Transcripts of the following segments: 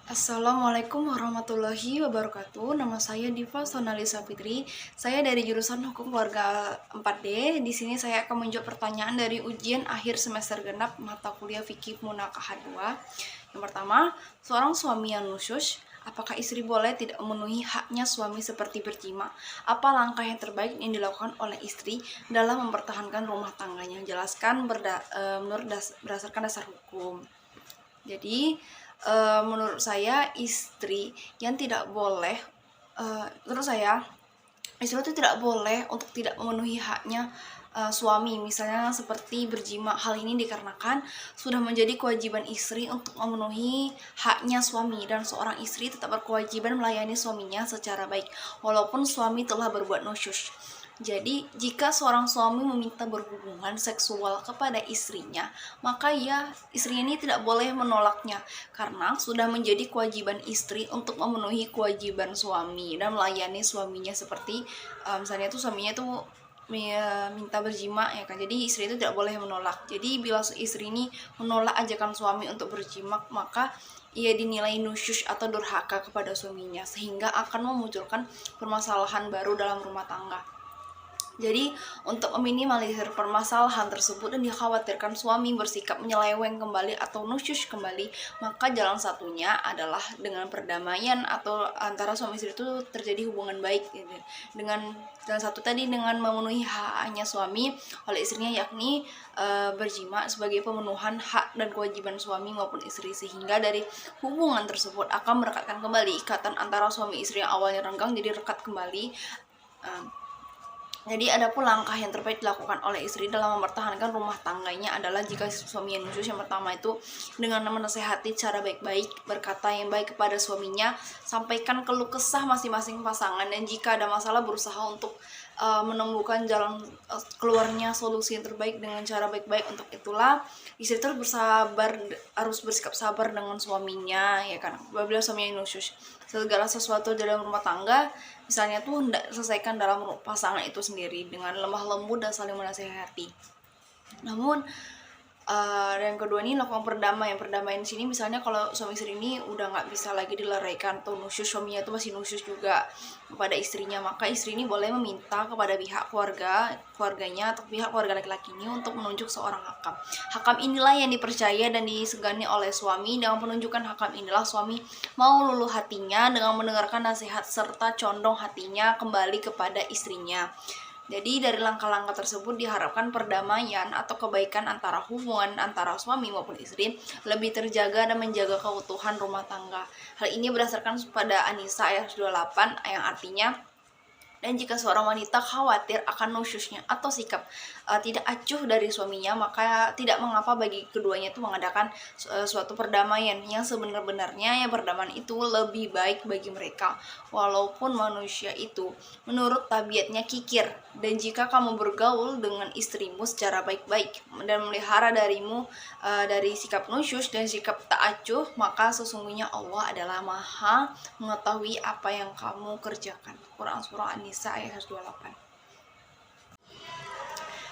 Assalamualaikum warahmatullahi wabarakatuh. Nama saya Diva Sonalisa Fitri. Saya dari jurusan Hukum Keluarga 4D. Di sini saya akan menjawab pertanyaan dari ujian akhir semester genap mata kuliah Fikih Munakaha 2. Yang pertama, seorang suami yang nusyus, apakah istri boleh tidak memenuhi haknya suami seperti berjima? Apa langkah yang terbaik yang dilakukan oleh istri dalam mempertahankan rumah tangganya? Jelaskan berdasarkan dasar hukum. Jadi menurut saya istri yang tidak boleh menurut saya istri itu tidak boleh untuk tidak memenuhi haknya suami, misalnya seperti berjima. Hal ini dikarenakan sudah menjadi kewajiban istri untuk memenuhi haknya suami, dan seorang istri tetap berkewajiban melayani suaminya secara baik walaupun suami telah berbuat nusyus. Jadi, jika seorang suami meminta berhubungan seksual kepada istrinya, maka istrinya ini tidak boleh menolaknya, karena sudah menjadi kewajiban istri untuk memenuhi kewajiban suami dan melayani suaminya. Seperti misalnya tuh suaminya tuh minta berjima, ya kan, jadi istri itu tidak boleh menolak. Jadi bila istri ini menolak ajakan suami untuk berjima, maka ia dinilai nusyus atau durhaka kepada suaminya, sehingga akan memunculkan permasalahan baru dalam rumah tangga. Jadi, untuk meminimalisir permasalahan tersebut dan dikhawatirkan suami bersikap menyeleweng kembali atau nusyus kembali, maka jalan satunya adalah dengan perdamaian atau antara suami istri itu terjadi hubungan baik gitu. Dengan jalan satu tadi, dengan memenuhi haknya suami oleh istrinya, yakni berjima sebagai pemenuhan hak dan kewajiban suami maupun istri, sehingga dari hubungan tersebut akan merekatkan kembali ikatan antara suami istri yang awalnya renggang jadi rekat kembali. Jadi adapun langkah yang terbaik dilakukan oleh istri dalam mempertahankan rumah tangganya adalah jika suami yang nusyus, yang pertama itu dengan menasehati cara baik-baik, berkata yang baik kepada suaminya, sampaikan keluh kesah masing-masing pasangan, dan jika ada masalah berusaha untuk menemukan jalan keluarnya, solusi yang terbaik dengan cara baik-baik. Untuk itulah istri itu harus bersikap sabar dengan suaminya, ya kan, apabila suaminya nusyus. Segala sesuatu dalam rumah tangga misalnya tuh hendak selesaikan dalam pasangan itu sendiri dengan lemah lembut dan saling menasehati. Namun dan kedua ini lakukan perdamaian. Perdamaian di sini misalnya kalau suami istri ini udah nggak bisa lagi dileraikan atau nusyus, suaminya itu masih nusyus juga kepada istrinya, maka istri ini boleh meminta kepada pihak keluarganya atau pihak keluarga laki-laki ini untuk menunjuk seorang hakam. Hakam inilah yang dipercaya dan disegani oleh suami. Dengan penunjukan hakam inilah suami mau luluh hatinya dengan mendengarkan nasihat serta condong hatinya kembali kepada istrinya. Jadi dari langkah-langkah tersebut diharapkan perdamaian atau kebaikan antara hubungan antara suami maupun istri lebih terjaga dan menjaga keutuhan rumah tangga. Hal ini berdasarkan pada An-Nisa ayat 28 yang artinya, dan jika seorang wanita khawatir akan nusyusnya atau sikap tidak acuh dari suaminya, maka tidak mengapa bagi keduanya itu mengadakan suatu perdamaian yang sebenar-benarnya. Ya, perdamaian itu lebih baik bagi mereka, walaupun manusia itu menurut tabiatnya kikir. Dan jika kamu bergaul dengan istrimu secara baik-baik dan memelihara darimu dari sikap nusyus dan sikap tak acuh, maka sesungguhnya Allah adalah Maha mengetahui apa yang kamu kerjakan. Quran Surah An-Nisa ayat 28.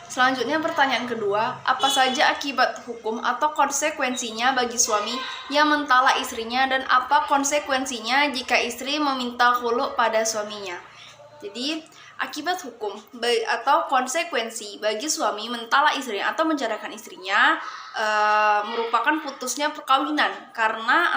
Selanjutnya pertanyaan kedua, apa saja akibat hukum atau konsekuensinya bagi suami yang mentala istrinya, dan apa konsekuensinya jika istri meminta khulu pada suaminya? Jadi akibat hukum atau konsekuensi bagi suami mentala istrinya atau menceraikan istrinya merupakan putusnya perkawinan, karena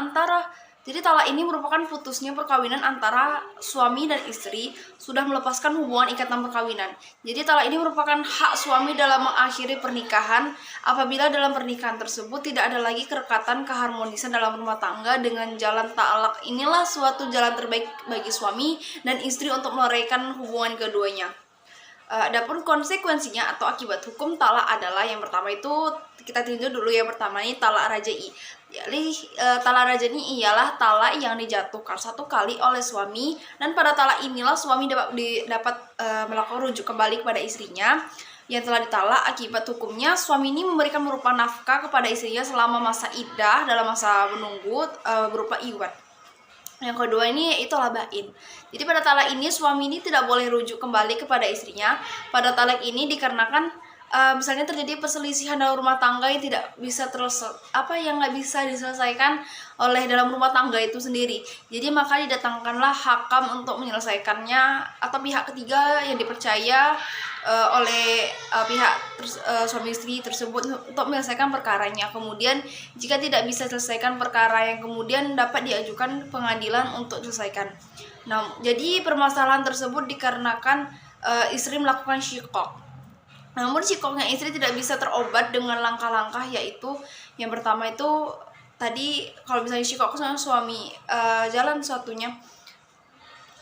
jadi talak ini merupakan putusnya perkawinan antara suami dan istri sudah melepaskan hubungan ikatan perkawinan. Jadi talak ini merupakan hak suami dalam mengakhiri pernikahan apabila dalam pernikahan tersebut tidak ada lagi kerekatan keharmonisan dalam rumah tangga. Dengan jalan talak inilah suatu jalan terbaik bagi suami dan istri untuk meluraikan hubungan keduanya. Adapun konsekuensinya atau akibat hukum talak adalah, yang pertama itu kita tinjau dulu. Yang pertama ini talak rajai. Jadi talak rajai ini ialah talak yang dijatuhkan satu kali oleh suami, dan pada talak inilah suami dapat melakukan rujuk kembali kepada istrinya yang telah ditalak. Akibat hukumnya, suami ini memberikan berupa nafkah kepada istrinya selama masa iddah, dalam masa menunggu berupa iwat. Yang kedua ini yaitu labain. Jadi pada talak ini suami ini tidak boleh rujuk kembali kepada istrinya pada talak ini dikarenakan misalnya terjadi perselisihan dalam rumah tangga yang tidak bisa nggak bisa diselesaikan oleh dalam rumah tangga itu sendiri. Jadi maka didatangkanlah hakam untuk menyelesaikannya, atau pihak ketiga yang dipercaya oleh suami istri tersebut untuk menyelesaikan perkaranya. Kemudian jika tidak bisa selesaikan perkara yang kemudian dapat diajukan pengadilan untuk diselesaikan. Nah, jadi permasalahan tersebut dikarenakan istri melakukan syikok. Namun syikoknya istri tidak bisa terobat dengan langkah-langkah, yaitu yang pertama itu tadi, kalau misalnya syikok sama suami, jalan satunya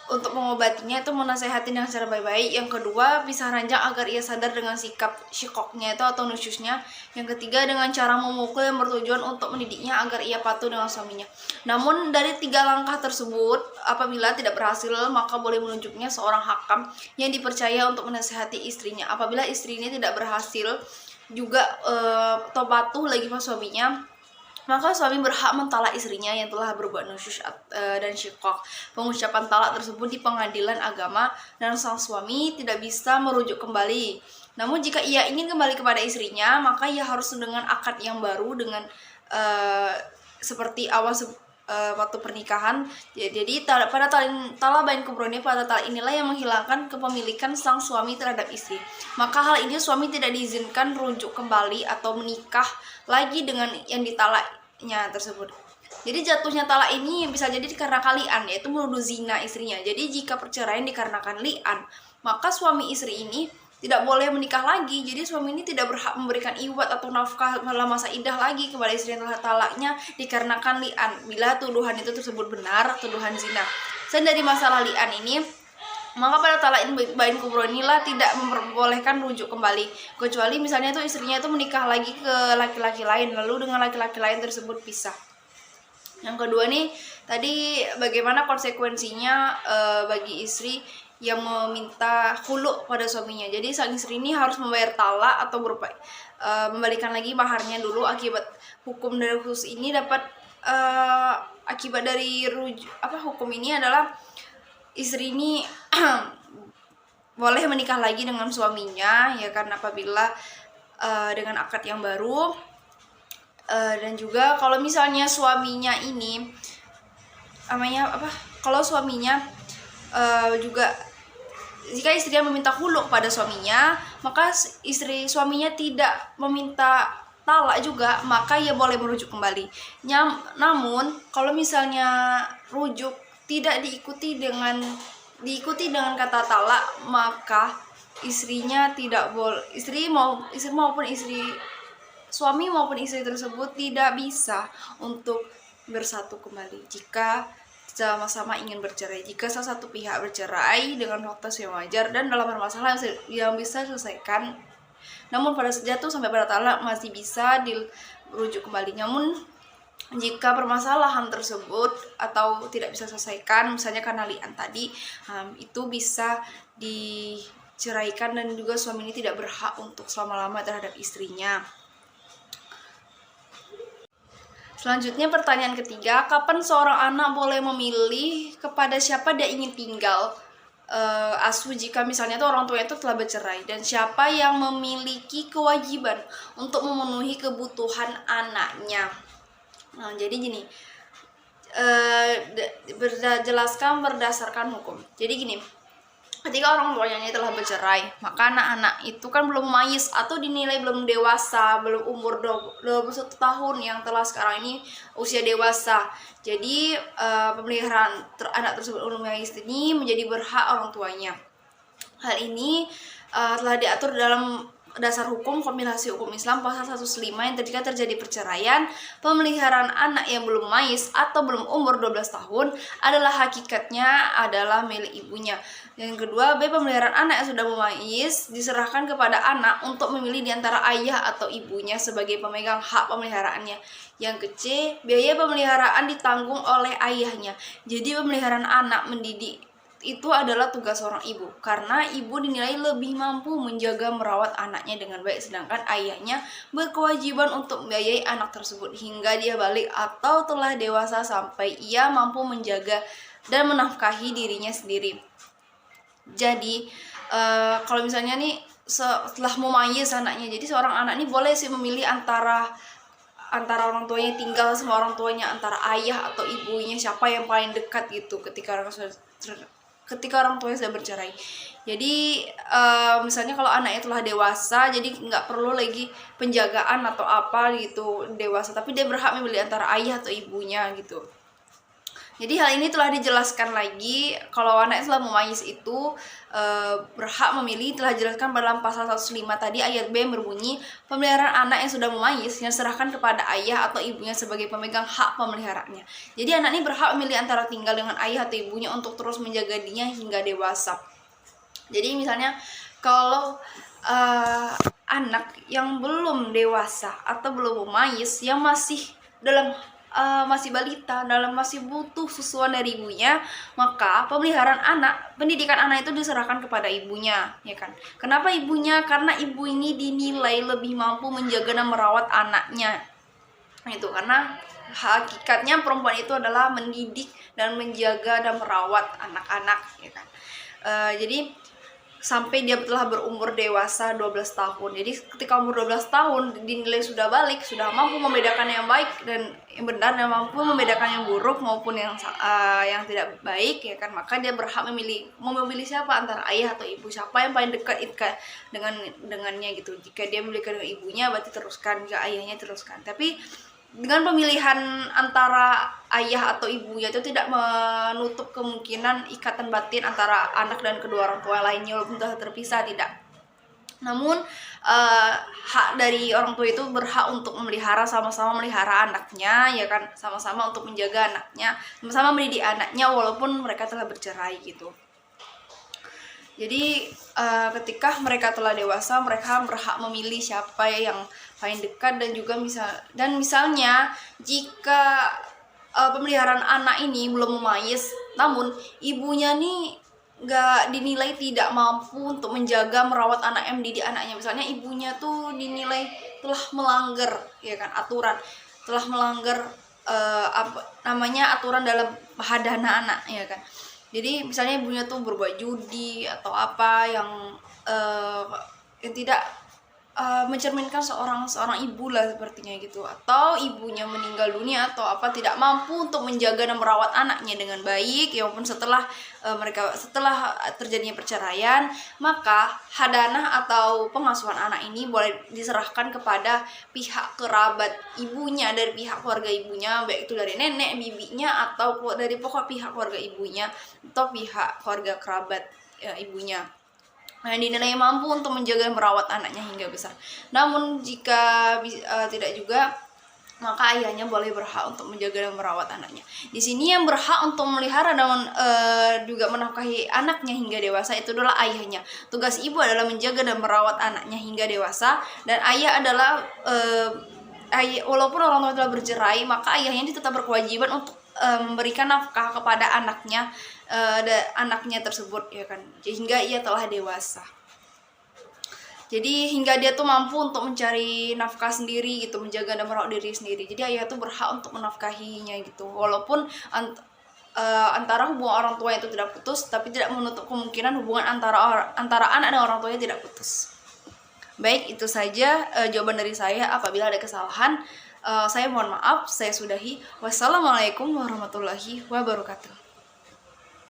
untuk mengobatinya itu menasehati dengan cara baik-baik. Yang kedua, pisah ranjang agar ia sadar dengan sikap syikoknya itu atau nusyusnya. Yang ketiga, dengan cara memukul yang bertujuan untuk mendidiknya agar ia patuh dengan suaminya. Namun dari 3 langkah tersebut, apabila tidak berhasil, maka boleh menunjuknya seorang hakam yang dipercaya untuk menasehati istrinya. Apabila istri ini tidak berhasil juga atau patuh lagi sama suaminya, maka suami berhak mentalak istrinya yang telah berbuat nusyus dan syikok. Pengucapan talak tersebut di pengadilan agama, dan sang suami tidak bisa merujuk kembali. Namun jika ia ingin kembali kepada istrinya, maka ia harus dengan akad yang baru dengan seperti awal waktu pernikahan. Jadi pada talak bain kubroni, pada talak inilah yang menghilangkan kepemilikan sang suami terhadap istri. Maka hal ini suami tidak diizinkan rujuk kembali atau menikah lagi dengan yang ditalaknya tersebut. Jadi jatuhnya talak ini bisa jadi dikarenakan li'an, yaitu menuduh zina istrinya. Jadi jika perceraian dikarenakan li'an, maka suami istri ini tidak boleh menikah lagi. Jadi suami ini tidak berhak memberikan iwat atau nafkah dalam masa iddah lagi kepada istri yang telah talaknya dikarenakan li'an, bila tuduhan itu tersebut benar, tuduhan zina. Selain dari masalah li'an ini, maka pada talak bain kubro inilah tidak memperbolehkan rujuk kembali, kecuali misalnya itu istrinya itu menikah lagi ke laki-laki lain, lalu dengan laki-laki lain tersebut pisah. Yang kedua nih, tadi bagaimana konsekuensinya bagi istri yang meminta khulu pada suaminya. Jadi sang istri ini harus membayar talak atau berupa membalikan lagi maharnya dulu. Akibat hukum dari khusus ini dapat akibat dari hukum ini adalah istri ini boleh menikah lagi dengan suaminya, ya kan, apabila dengan akad yang baru. Dan juga kalau misalnya suaminya ini kalau suaminya juga jika istrinya meminta khulu pada suaminya, maka suaminya tidak meminta talak juga, maka ia boleh merujuk kembali. Namun kalau misalnya rujuk tidak diikuti dengan kata talak, maka istrinya tidak boleh, suami maupun istri tersebut tidak bisa untuk bersatu kembali jika sama-sama ingin bercerai. Jika salah satu pihak bercerai dengan waktu yang wajar dan dalam permasalahan yang bisa diselesaikan, namun pada jatuh sampai pada talak masih bisa dirujuk kembali. Namun jika permasalahan tersebut atau tidak bisa selesaikan, misalnya karena li'an tadi, itu bisa diceraikan, dan juga suami ini tidak berhak untuk selama-lama terhadap istrinya. Selanjutnya pertanyaan ketiga, kapan seorang anak boleh memilih kepada siapa dia ingin tinggal asuh jika misalnya tuh orang tuanya itu telah bercerai, dan siapa yang memiliki kewajiban untuk memenuhi kebutuhan anaknya. Nah, jadi gini, jelaskan berdasarkan hukum. Jadi gini, ketika orang tuanya ini telah bercerai, maka anak-anak itu kan belum mayis atau dinilai belum dewasa, belum umur 21 tahun yang telah sekarang ini usia dewasa. Jadi pemeliharaan anak tersebut belum mayis ini menjadi berhak orang tuanya. Hal ini telah diatur dalam dasar hukum kompilasi hukum Islam pasal 105, yang ketika terjadi perceraian, pemeliharaan anak yang belum mayis atau belum umur 12 tahun adalah hakikatnya adalah milik ibunya. Yang kedua, pemeliharaan anak yang sudah memayis diserahkan kepada anak untuk memilih di antara ayah atau ibunya sebagai pemegang hak pemeliharaannya. Yang C, biaya pemeliharaan ditanggung oleh ayahnya. Jadi pemeliharaan anak mendidik itu adalah tugas seorang ibu, karena ibu dinilai lebih mampu menjaga merawat anaknya dengan baik, sedangkan ayahnya berkewajiban untuk membiayai anak tersebut hingga dia balik atau telah dewasa sampai ia mampu menjaga dan menafkahi dirinya sendiri. Jadi kalau misalnya nih setelah memayis anaknya. Jadi seorang anak ini boleh sih memilih antara orang tuanya, tinggal sama orang tuanya, antara ayah atau ibunya, siapa yang paling dekat gitu ketika orang tuanya sudah bercerai. Jadi misalnya kalau anaknya telah dewasa, jadi nggak perlu lagi penjagaan atau apa gitu, dewasa, tapi dia berhak memilih antara ayah atau ibunya gitu. Jadi hal ini telah dijelaskan lagi kalau anak setelah memayis itu berhak memilih, telah dijelaskan dalam pasal 105 tadi ayat B yang berbunyi, pemeliharaan anak yang sudah memayis yang serahkan kepada ayah atau ibunya sebagai pemegang hak pemeliharaannya. Jadi anak ini berhak memilih antara tinggal dengan ayah atau ibunya untuk terus menjaga dirinya hingga dewasa. Jadi misalnya kalau anak yang belum dewasa atau belum memayis, yang masih dalam masih balita, masih butuh susuan dari ibunya, maka pemeliharaan anak, pendidikan anak itu diserahkan kepada ibunya, ya kan? Kenapa ibunya? Karena ibu ini dinilai lebih mampu menjaga dan merawat anaknya. Itu karena hakikatnya perempuan itu adalah mendidik dan menjaga dan merawat anak-anak, ya kan? Jadi sampai dia telah berumur dewasa 12 tahun. Jadi ketika umur 12 tahun dinilai sudah balik, sudah mampu membedakan yang baik dan yang benar, dan mampu membedakan yang buruk maupun yang tidak baik, ya kan, maka dia berhak memilih siapa antara ayah atau ibu, siapa yang paling dekat dengannya gitu. Jika dia memilih dengan ibunya berarti teruskan, jika ayahnya teruskan. Tapi dengan pemilihan antara ayah atau ibunya itu tidak menutup kemungkinan ikatan batin antara anak dan kedua orang tua lainnya walaupun telah terpisah, tidak. Namun hak dari orang tua itu berhak untuk memelihara, sama-sama memelihara anaknya, ya kan, sama-sama untuk menjaga anaknya, sama-sama mendidik anaknya walaupun mereka telah bercerai gitu. Jadi ketika mereka telah dewasa, mereka berhak memilih siapa yang paling dekat, dan misalnya jika pemeliharaan anak ini belum memayis, namun ibunya nih nggak dinilai tidak mampu untuk menjaga merawat anak yang mendidik anaknya. Misalnya ibunya tuh dinilai telah melanggar, ya kan, aturan, telah melanggar aturan dalam hadana anak, ya kan. Jadi misalnya ibunya tuh berbuat judi atau apa yang tidak mencerminkan seorang ibu lah sepertinya gitu, atau ibunya meninggal dunia atau apa, tidak mampu untuk menjaga dan merawat anaknya dengan baik, ya walaupun setelah terjadinya perceraian, maka hadanah atau pengasuhan anak ini boleh diserahkan kepada pihak kerabat ibunya, dari pihak keluarga ibunya, baik itu dari nenek, bibinya, atau dari pokok pihak keluarga ibunya atau pihak keluarga kerabat ibunya, yang dinilai mampu untuk menjaga dan merawat anaknya hingga besar. Namun jika tidak juga, maka ayahnya boleh berhak untuk menjaga dan merawat anaknya. Di sini yang berhak untuk memelihara dan juga menafkahi anaknya hingga dewasa itu adalah ayahnya. Tugas ibu adalah menjaga dan merawat anaknya hingga dewasa, dan ayah adalah walaupun orang tua telah bercerai, maka ayahnya tetap berkewajiban untuk memberikan nafkah kepada anaknya tersebut, ya kan, hingga ia telah dewasa. Jadi hingga dia tuh mampu untuk mencari nafkah sendiri gitu, menjaga dan merawat diri sendiri. Jadi ayah tuh berhak untuk menafkahinya gitu, walaupun antara hubungan orang tua itu tidak putus, tapi tidak menutup kemungkinan hubungan antara anak dan orang tuanya tidak putus. Baik, itu saja jawaban dari saya. Apabila ada kesalahan, saya mohon maaf. Saya sudahi. Wassalamualaikum warahmatullahi wabarakatuh.